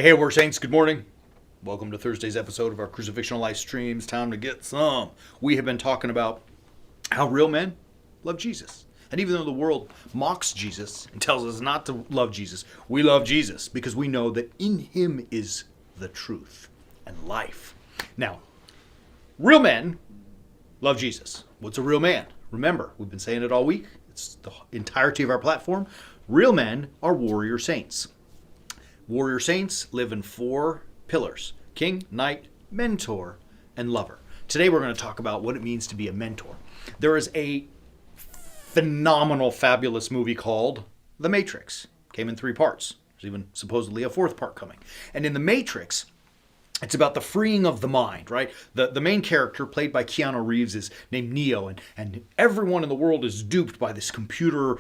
Hey, we're Saints. Good morning. Welcome to Thursday's episode of our Crucifixional live streams. Time to get some. We have been talking about how real men love Jesus. And even though the world mocks Jesus and tells us not to love Jesus, we love Jesus because we know that in him is the truth and life. Now, real men love Jesus. What's a real man? Remember, we've been saying it all week. It's the entirety of our platform. Real men are warrior saints. Warrior saints live in four pillars: king, knight, mentor, and lover. Today we're going to talk about what it means to be a mentor. There is a phenomenal, fabulous movie called The Matrix. Came in 3 parts. There's even supposedly a 4th part coming. And in The Matrix, it's about the freeing of the mind, right? The main character, played by Keanu Reeves, is named Neo, and everyone in the world is duped by this computer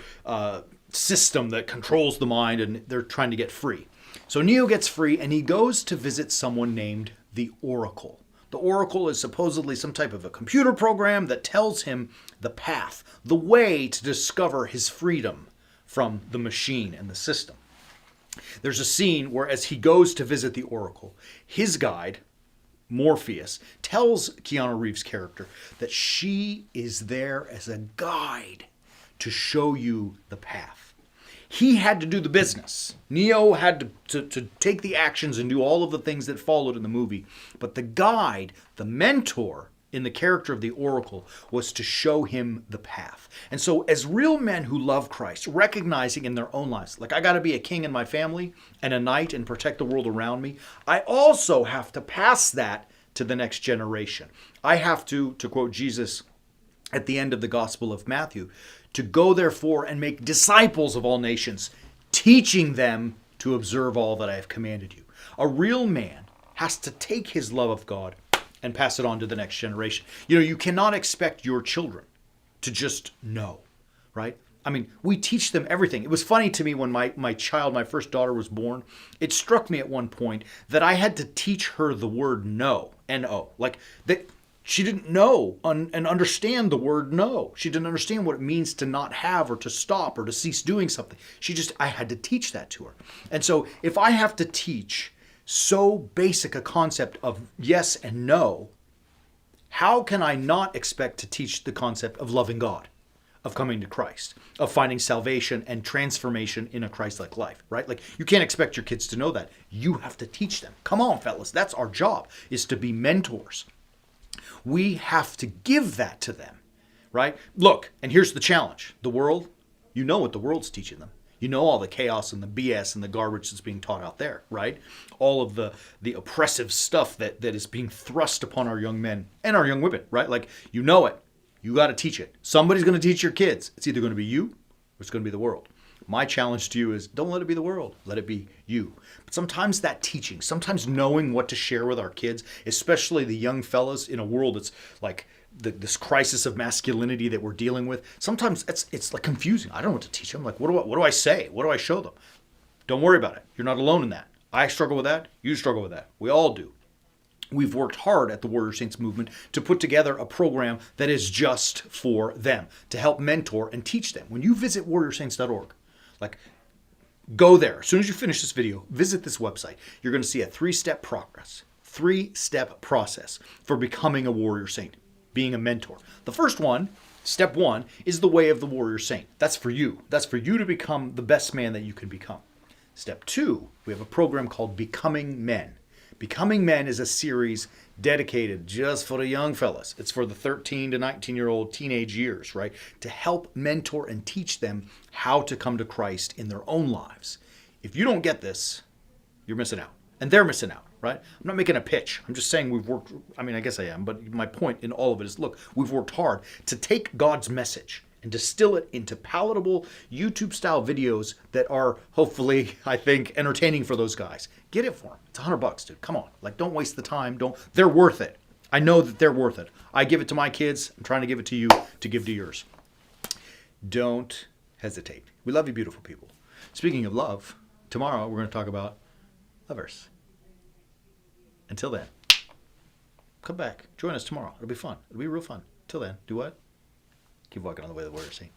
system that controls the mind, and they're trying to get free. So Neo gets free, and he goes to visit someone named the Oracle. The Oracle is supposedly some type of a computer program that tells him the path, the way to discover his freedom from the machine and the system. There's a scene where, as he goes to visit the Oracle, his guide, Morpheus, tells Keanu Reeves' character that she is there as a guide to show you the path. He had to do the business. Neo had to take the actions and do all of the things that followed in the movie. But the guide, the mentor in the character of the Oracle, was to show him the path. And so as real men who love Christ, recognizing in their own lives, like, I got to be a king in my family and a knight and protect the world around me, I also have to pass that to the next generation. I have to quote Jesus at the end of the Gospel of Matthew, to go therefore and make disciples of all nations, teaching them to observe all that I have commanded you. A real man has to take his love of God and pass it on to the next generation. You know, you cannot expect your children to just know, right? I mean, we teach them everything. It was funny to me when my first daughter was born. It struck me at one point that I had to teach her the word no, N-O. Like, that. She didn't know and understand the word no. She didn't understand what it means to not have or to stop or to cease doing something. I had to teach that to her. And so if I have to teach so basic a concept of yes and no, how can I not expect to teach the concept of loving God, of coming to Christ, of finding salvation and transformation in a Christ-like life, right? Like, you can't expect your kids to know that. You have to teach them. Come on, fellas. That's our job, is to be mentors. We have to give that to them, right? Look, and here's the challenge. The world, you know what the world's teaching them. You know all the chaos and the BS and the garbage that's being taught out there, right? All of the oppressive stuff that is being thrust upon our young men and our young women, right? Like, you know it. You got to teach it. Somebody's going to teach your kids. It's either going to be you or it's going to be the world. My challenge to you is, don't let it be the world. Let it be you. But sometimes that teaching, sometimes knowing what to share with our kids, especially the young fellas in a world that's like this crisis of masculinity that we're dealing with, sometimes it's like confusing. I don't know what to teach them. Like, what do I say? What do I show them? Don't worry about it. You're not alone in that. I struggle with that. You struggle with that. We all do. We've worked hard at the Warrior Saints movement to put together a program that is just for them, to help mentor and teach them. When you visit warriorsaints.org, like, go there. As soon as you finish this video, visit this website. You're going to see a 3-step process for becoming a warrior saint, being a mentor. The first one, step 1, is the way of the warrior saint. That's for you. That's for you to become the best man that you can become. Step 2, we have a program called Becoming Men. Becoming Men is a series dedicated just for the young fellas. It's for the 13 to 19-year-old teenage years, right? To help mentor and teach them how to come to Christ in their own lives. If you don't get this, you're missing out. And they're missing out, right? I'm not making a pitch. I'm just saying we've worked, I mean, I guess I am, but my point in all of it is, look, we've worked hard to take God's message and distill it into palatable YouTube-style videos that are hopefully, I think, entertaining for those guys. Get it for them. It's $100, dude. Come on. Like, don't waste the time. They're worth it. I know that they're worth it. I give it to my kids. I'm trying to give it to you to give to yours. Don't hesitate. We love you, beautiful people. Speaking of love, tomorrow we're going to talk about lovers. Until then, come back. Join us tomorrow. It'll be fun. It'll be real fun. Till then, do what? Keep walking on the way of the Warrior Saint.